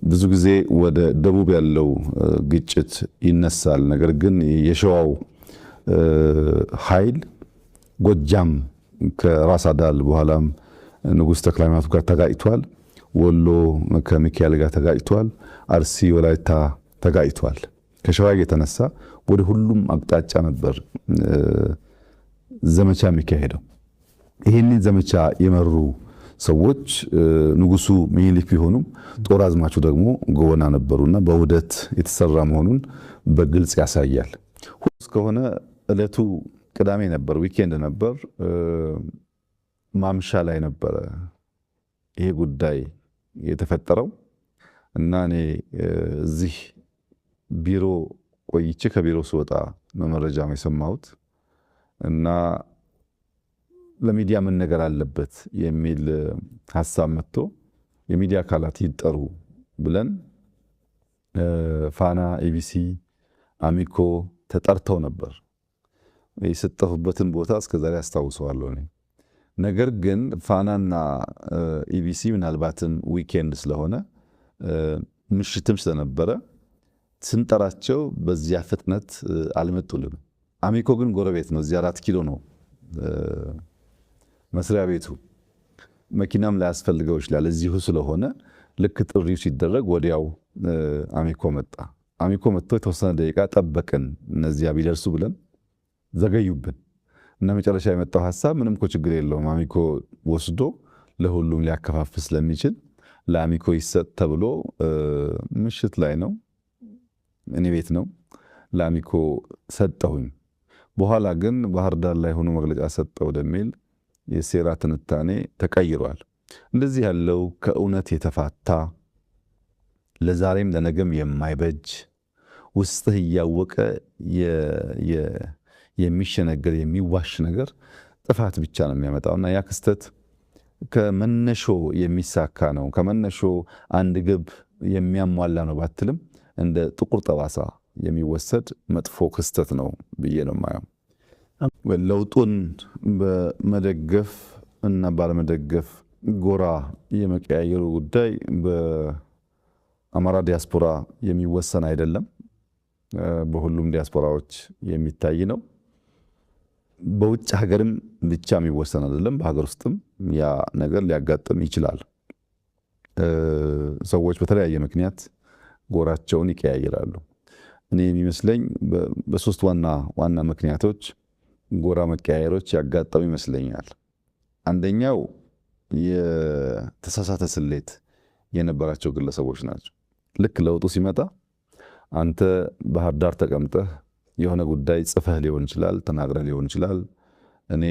ብዙ ጊዜ ወደ ደቡብ ያለው ግጭት ይነሳል። ነገር ግን የሸዋው ኃይል ጎጃም ከራስ አዳል በኋላም ንጉሥ ተክለ ሃይማኖት ጋር ተጋጭቷል። ወሎ ከሚካኤል ጋር ተጋጭቷል። አርሲ ወላይታ ተጋጭቷል። ከሸዋ የተነሳ ወደ ሁሉም አቅጣጫ ነበር ዘመቻ የሚካሄደው። ይህንን ዘመቻ የመሩ ሰዎች ንጉሱ ምኒልክ ቢሆኑም ጦር አዝማቹ ደግሞ ጎበና ነበሩና በውህደት የተሰራ መሆኑን በግልጽ ያሳያል። እስከሆነ እለቱ ቅዳሜ ነበር፣ ዊኬንድ ነበር። ማምሻ ላይ ነበረ ይሄ ጉዳይ የተፈጠረው እና እኔ እዚህ ቢሮ ቆይቼ ከቢሮ ስወጣ መረጃ የሰማሁት እና ለሚዲያ ምን ነገር አለበት የሚል ሐሳብ መጥቶ የሚዲያ አካላት ይጠሩ ብለን ፋና፣ ኢቢሲ፣ አሚኮ ተጠርተው ነበር። የሰጠሁበትን ቦታ እስከዛሬ አስታውሰዋለሁ እኔ። ነገር ግን ፋናና ኢቢሲ ምናልባትም ዊኬንድ ስለሆነ ምሽትም ስለነበረ ስንጠራቸው በዚያ ፍጥነት አልመጡልንም። አሚኮ ግን ጎረቤት ነው፣ እዚያ 4 ኪሎ ነው መስሪያ ቤቱ። መኪናም ላያስፈልገው ይችላል እዚሁ ስለሆነ ልክ ጥሪው ሲደረግ ወዲያው አሚኮ መጣ። አሚኮ መጥቶ የተወሰነ ደቂቃ ጠበቅን እነዚያ ቢደርሱ ብለን ዘገዩብን እና መጨረሻ የመጣው ሐሳብ ምንም እኮ ችግር የለውም አሚኮ ወስዶ ለሁሉም ሊያከፋፍል ስለሚችል ለአሚኮ ይሰጥ ተብሎ ምሽት ላይ ነው፣ እኔ ቤት ነው፣ ለአሚኮ ሰጠሁኝ። በኋላ ግን ባህር ዳር ላይ ሆኖ መግለጫ ሰጠ ወደሚል የሴራ ትንታኔ ተቀይሯል። እንደዚህ ያለው ከእውነት የተፋታ ለዛሬም ለነገም የማይበጅ ውስጥህ እያወቀ የሚሸነገር የሚዋሽ ነገር ጥፋት ብቻ ነው የሚያመጣውና ያ ክስተት ከመነሾ የሚሳካ ነው፣ ከመነሾ አንድ ግብ የሚያሟላ ነው ባትልም እንደ ጥቁር ጠባሳ የሚወሰድ መጥፎ ክስተት ነው ብዬ ነው የማየው። ለውጡን በመደገፍ እና ባለመደገፍ ጎራ የመቀያየሩ ጉዳይ በአማራ ዲያስፖራ የሚወሰን አይደለም። በሁሉም ዲያስፖራዎች የሚታይ ነው። በውጭ ሀገርም ብቻ የሚወሰን አይደለም። በሀገር ውስጥም ያ ነገር ሊያጋጥም ይችላል። ሰዎች በተለያየ ምክንያት ጎራቸውን ይቀያይራሉ። እኔ የሚመስለኝ በሶስት ዋና ምክንያቶች ጎራ መቀያየሮች ያጋጠሙ ይመስለኛል። አንደኛው የተሳሳተ ስሌት የነበራቸው ግለሰቦች ናቸው። ልክ ለውጡ ሲመጣ አንተ ባህር ዳር ተቀምጠህ የሆነ ጉዳይ ጽፈህ ሊሆን ይችላል፣ ተናግረህ ሊሆን ይችላል። እኔ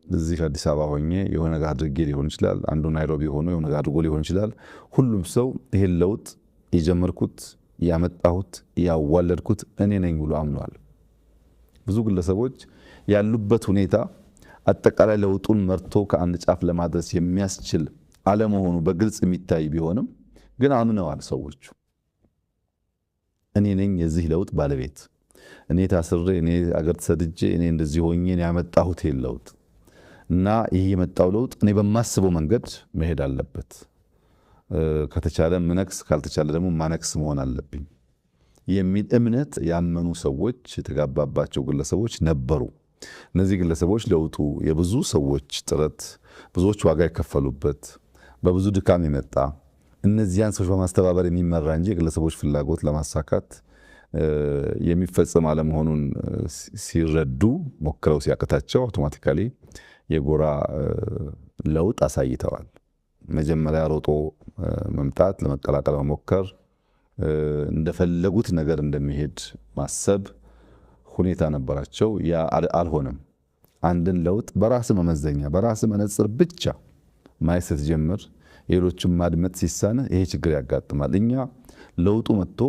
እዚህ አዲስ አበባ ሆኜ የሆነ ነገር አድርጌ ሊሆን ይችላል። አንዱ ናይሮቢ ሆኖ የሆነ ነገር አድርጎ ሊሆን ይችላል። ሁሉም ሰው ይሄን ለውጥ የጀመርኩት ያመጣሁት ያዋለድኩት እኔ ነኝ ብሎ አምኗል። ብዙ ግለሰቦች ያሉበት ሁኔታ አጠቃላይ ለውጡን መርቶ ከአንድ ጫፍ ለማድረስ የሚያስችል አለመሆኑ በግልጽ የሚታይ ቢሆንም ግን አምነዋል ሰዎቹ። እኔ ነኝ የዚህ ለውጥ ባለቤት፣ እኔ ታስሬ፣ እኔ አገር ተሰድጄ፣ እኔ እንደዚህ ሆኜ ያመጣሁት ይሄን ለውጥ እና ይሄ የመጣው ለውጥ እኔ በማስበው መንገድ መሄድ አለበት። ከተቻለ ምነክስ፣ ካልተቻለ ደግሞ ማነክስ መሆን አለብኝ የሚል እምነት ያመኑ ሰዎች የተጋባባቸው ግለሰቦች ነበሩ። እነዚህ ግለሰቦች ለውጡ የብዙ ሰዎች ጥረት፣ ብዙዎች ዋጋ የከፈሉበት፣ በብዙ ድካም የመጣ እነዚያን ሰዎች በማስተባበር የሚመራ እንጂ የግለሰቦች ፍላጎት ለማሳካት የሚፈጸም አለመሆኑን ሲረዱ ሞክረው ሲያቅታቸው አውቶማቲካሊ የጎራ ለውጥ አሳይተዋል። መጀመሪያ ሮጦ መምጣት፣ ለመቀላቀል መሞከር፣ እንደፈለጉት ነገር እንደሚሄድ ማሰብ ሁኔታ ነበራቸው። ያ አልሆነም። አንድን ለውጥ በራስ መመዘኛ በራስ መነጽር ብቻ ማየት ስትጀምር ሌሎችም ማድመጥ ሲሳነ ይሄ ችግር ያጋጥማል። እኛ ለውጡ መጥቶ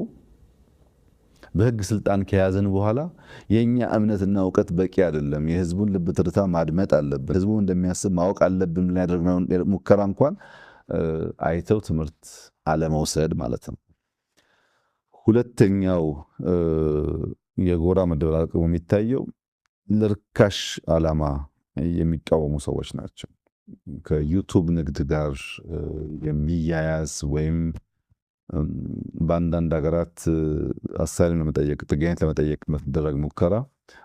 በህግ ስልጣን ከያዘን በኋላ የኛ እምነትና እውቀት በቂ አይደለም። የህዝቡን ልብ ትርታ ማድመጥ አለብን። ህዝቡ እንደሚያስብ ማወቅ አለብን። ያደረግነው ሙከራ እንኳን አይተው ትምህርት አለመውሰድ ማለት ነው። ሁለተኛው የጎራ መደበላለቅ የሚታየው ለርካሽ ዓላማ የሚቃወሙ ሰዎች ናቸው። ከዩቱብ ንግድ ጋር የሚያያዝ ወይም በአንዳንድ ሀገራት አሳይለም ለመጠየቅ ጥገኝነት ለመጠየቅ መደረግ ሙከራ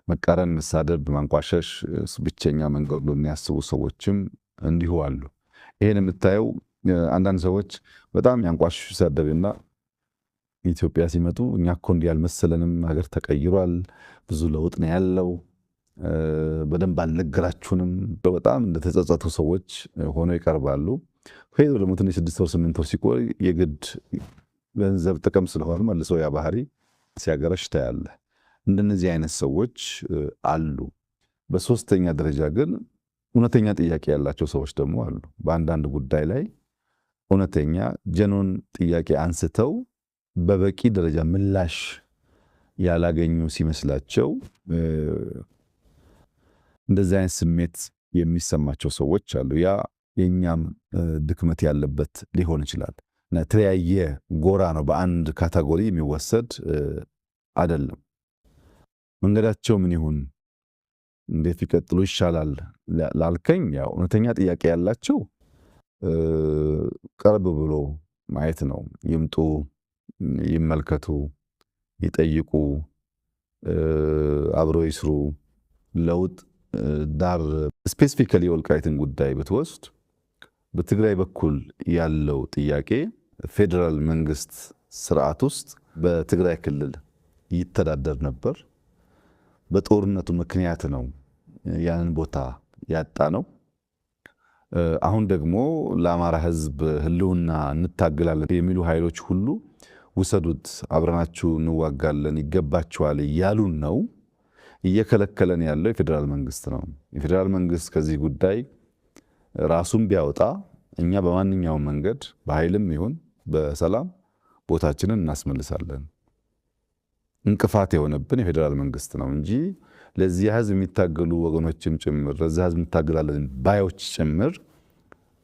መቃረን፣ መሳደብ፣ ማንቋሸሽ ብቸኛ መንገድ ነው የሚያስቡ ሰዎችም እንዲሁ አሉ። ይሄን የምታየው አንዳንድ ሰዎች በጣም ያንቋሽሹ ሲያደብና ኢትዮጵያ ሲመጡ እኛ እኮ እንዲህ ያልመሰለንም ሀገር ተቀይሯል፣ ብዙ ለውጥ ነው ያለው፣ በደንብ አልነገራችሁንም በጣም እንደተጸጸቱ ሰዎች ሆነው ይቀርባሉ። ሄዶ ደግሞ ትንሽ 6 ወር 8 ወር ሲቆይ የግድ ገንዘብ ጥቅም ስለሆነ መልሶ ያ ባህሪ ሲያገረሽ ታያለህ። እንደነዚህ አይነት ሰዎች አሉ። በሶስተኛ ደረጃ ግን እውነተኛ ጥያቄ ያላቸው ሰዎች ደግሞ አሉ። በአንዳንድ ጉዳይ ላይ እውነተኛ ጀኖን ጥያቄ አንስተው በበቂ ደረጃ ምላሽ ያላገኙ ሲመስላቸው እንደዚህ አይነት ስሜት የሚሰማቸው ሰዎች አሉ። ያ የኛም ድክመት ያለበት ሊሆን ይችላል። እና የተለያየ ጎራ ነው፣ በአንድ ካታጎሪ የሚወሰድ አይደለም። መንገዳቸው ምን ይሁን እንዴት ቢቀጥሉ ይሻላል ላልከኝ፣ ያው እውነተኛ ጥያቄ ያላቸው ቀርብ ብሎ ማየት ነው። ይምጡ፣ ይመልከቱ፣ ይጠይቁ፣ አብሮ ይስሩ። ለውጥ ዳር ስፔሲፊካሊ የወልቃይትን ጉዳይ ብትወስድ በትግራይ በኩል ያለው ጥያቄ ፌዴራል መንግስት ስርዓት ውስጥ በትግራይ ክልል ይተዳደር ነበር። በጦርነቱ ምክንያት ነው ያንን ቦታ ያጣ ነው። አሁን ደግሞ ለአማራ ህዝብ ህልውና እንታገላለን የሚሉ ኃይሎች ሁሉ ውሰዱት፣ አብረናችሁ እንዋጋለን፣ ይገባችኋል እያሉን ነው። እየከለከለን ያለው የፌዴራል መንግስት ነው። የፌዴራል መንግስት ከዚህ ጉዳይ ራሱን ቢያወጣ እኛ በማንኛውም መንገድ በኃይልም ይሁን በሰላም ቦታችንን እናስመልሳለን። እንቅፋት የሆነብን የፌዴራል መንግስት ነው እንጂ ለዚህ ህዝብ የሚታገሉ ወገኖችም ጭምር ለዚህ ህዝብ እንታገላለን ባዮች ጭምር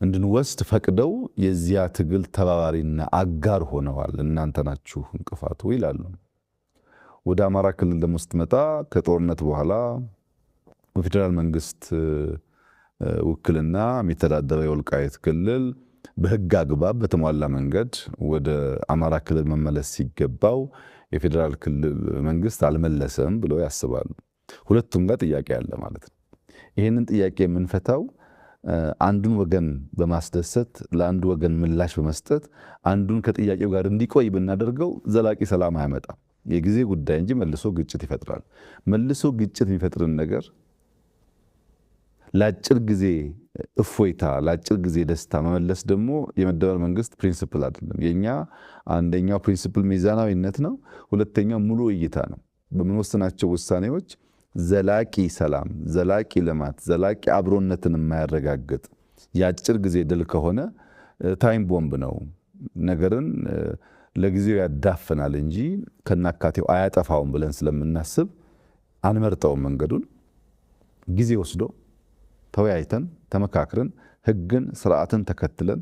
እንድንወስድ ፈቅደው የዚያ ትግል ተባባሪና አጋር ሆነዋል። እናንተ ናችሁ እንቅፋቱ ይላሉ። ወደ አማራ ክልል ደግሞ ስትመጣ ከጦርነት በኋላ በፌዴራል መንግስት ውክልና የሚተዳደረው የወልቃይት ክልል በህግ አግባብ በተሟላ መንገድ ወደ አማራ ክልል መመለስ ሲገባው የፌዴራል ክልል መንግስት አልመለሰም ብለው ያስባሉ። ሁለቱም ጋር ጥያቄ አለ ማለት ነው። ይህንን ጥያቄ የምንፈታው አንዱን ወገን በማስደሰት ለአንዱ ወገን ምላሽ በመስጠት አንዱን ከጥያቄው ጋር እንዲቆይ ብናደርገው ዘላቂ ሰላም አያመጣም። የጊዜ ጉዳይ እንጂ መልሶ ግጭት ይፈጥራል። መልሶ ግጭት የሚፈጥርን ነገር ለአጭር ጊዜ እፎይታ፣ ለአጭር ጊዜ ደስታ መመለስ ደግሞ የመደመር መንግስት ፕሪንሲፕል አይደለም። የኛ አንደኛው ፕሪንሲፕል ሚዛናዊነት ነው። ሁለተኛው ሙሉ እይታ ነው። በምንወስናቸው ውሳኔዎች ዘላቂ ሰላም፣ ዘላቂ ልማት፣ ዘላቂ አብሮነትን የማያረጋግጥ የአጭር ጊዜ ድል ከሆነ ታይም ቦምብ ነው። ነገርን ለጊዜው ያዳፍናል እንጂ ከናካቴው አያጠፋውም ብለን ስለምናስብ አንመርጠውም። መንገዱን ጊዜ ወስዶ ተወያይተን ተመካክረን ህግን ስርዓትን ተከትለን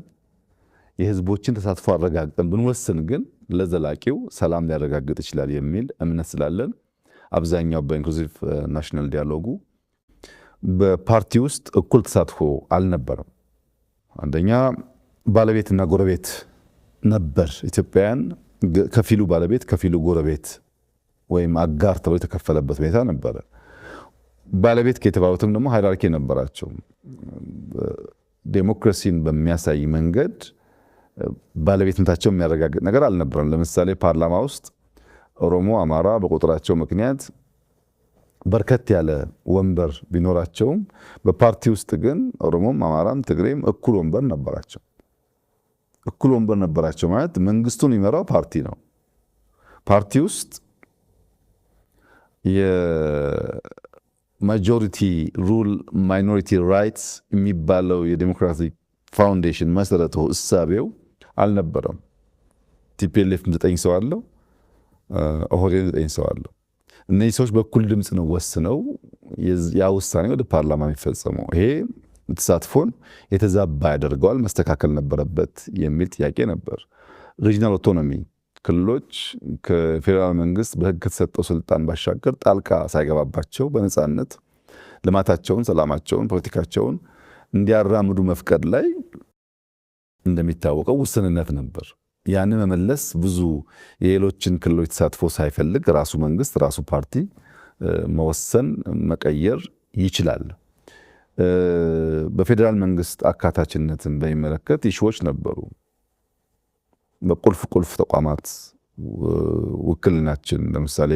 የህዝቦችን ተሳትፎ አረጋግጠን ብንወስን ግን ለዘላቂው ሰላም ሊያረጋግጥ ይችላል የሚል እምነት ስላለን አብዛኛው በኢንክሉሲቭ ናሽናል ዲያሎጉ በፓርቲ ውስጥ እኩል ተሳትፎ አልነበረም። አንደኛ ባለቤትና ጎረቤት ነበር። ኢትዮጵያውያን ከፊሉ ባለቤት ከፊሉ ጎረቤት ወይም አጋር ተብሎ የተከፈለበት ሁኔታ ነበረ። ባለቤት ከተባሉትም ደግሞ ሃይራርኪ ነበራቸው። ዴሞክራሲን በሚያሳይ መንገድ ባለቤትነታቸው የሚያረጋግጥ ነገር አልነበረም። ለምሳሌ ፓርላማ ውስጥ ኦሮሞ፣ አማራ በቁጥራቸው ምክንያት በርከት ያለ ወንበር ቢኖራቸውም በፓርቲ ውስጥ ግን ኦሮሞም፣ አማራም፣ ትግሬም እኩል ወንበር ነበራቸው። እኩል ወንበር ነበራቸው ማለት መንግስቱን የሚመራው ፓርቲ ነው። ፓርቲ ውስጥ የማጆሪቲ ሩል ማይኖሪቲ ራይትስ የሚባለው የዲሞክራቲክ ፋውንዴሽን መሰረቱ እሳቤው አልነበረም። ቲፒኤልኤፍ 9 ሰው አለው፣ ኦህዴድ 9 ሰው አለው። እነዚህ ሰዎች በኩል ድምፅ ነው ወስነው ያ ውሳኔ ወደ ፓርላማ የሚፈጸመው። ይሄ ተሳትፎን የተዛባ ያደርገዋል፣ መስተካከል ነበረበት የሚል ጥያቄ ነበር። ሪጂናል ኦቶኖሚ ክልሎች ከፌዴራል መንግስት በህግ ከተሰጠው ስልጣን ባሻገር ጣልቃ ሳይገባባቸው በነፃነት ልማታቸውን፣ ሰላማቸውን፣ ፖለቲካቸውን እንዲያራምዱ መፍቀድ ላይ እንደሚታወቀው ውስንነት ነበር። ያን መመለስ ብዙ የሌሎችን ክልሎች ተሳትፎ ሳይፈልግ ራሱ መንግስት ራሱ ፓርቲ መወሰን መቀየር ይችላል። በፌዴራል መንግስት አካታችነትን በሚመለከት ኢሹዎች ነበሩ። በቁልፍ ተቋማት ውክልናችን ለምሳሌ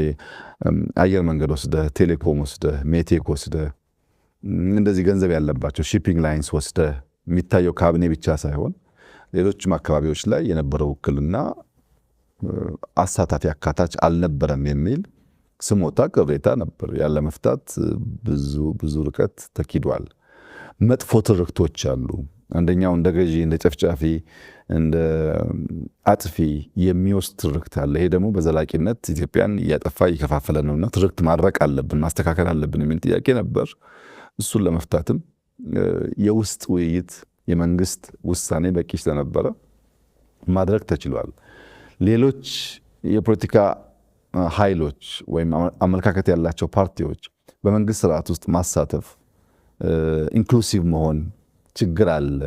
አየር መንገድ ወስደህ፣ ቴሌኮም ወስደህ፣ ሜቴክ ወስደህ እንደዚህ ገንዘብ ያለባቸው ሺፒንግ ላይንስ ወስደህ የሚታየው ካቢኔ ብቻ ሳይሆን ሌሎችም አካባቢዎች ላይ የነበረው ውክልና አሳታፊ አካታች አልነበረም የሚል ስሞታ ቅሬታ ነበር። ያለ መፍታት ብዙ ርቀት ተኪዷል። መጥፎ ትርክቶች አሉ። አንደኛው እንደ ገዢ፣ እንደ ጨፍጫፊ፣ እንደ አጥፊ የሚወስድ ትርክት አለ። ይሄ ደግሞ በዘላቂነት ኢትዮጵያን እያጠፋ እየከፋፈለ ነውና ትርክት ማድረቅ አለብን፣ ማስተካከል አለብን የሚል ጥያቄ ነበር። እሱን ለመፍታትም የውስጥ ውይይት የመንግስት ውሳኔ በቂ ስለነበረ ማድረግ ተችሏል። ሌሎች የፖለቲካ ኃይሎች ወይም አመለካከት ያላቸው ፓርቲዎች በመንግስት ስርዓት ውስጥ ማሳተፍ ኢንክሉሲቭ መሆን ችግር አለ።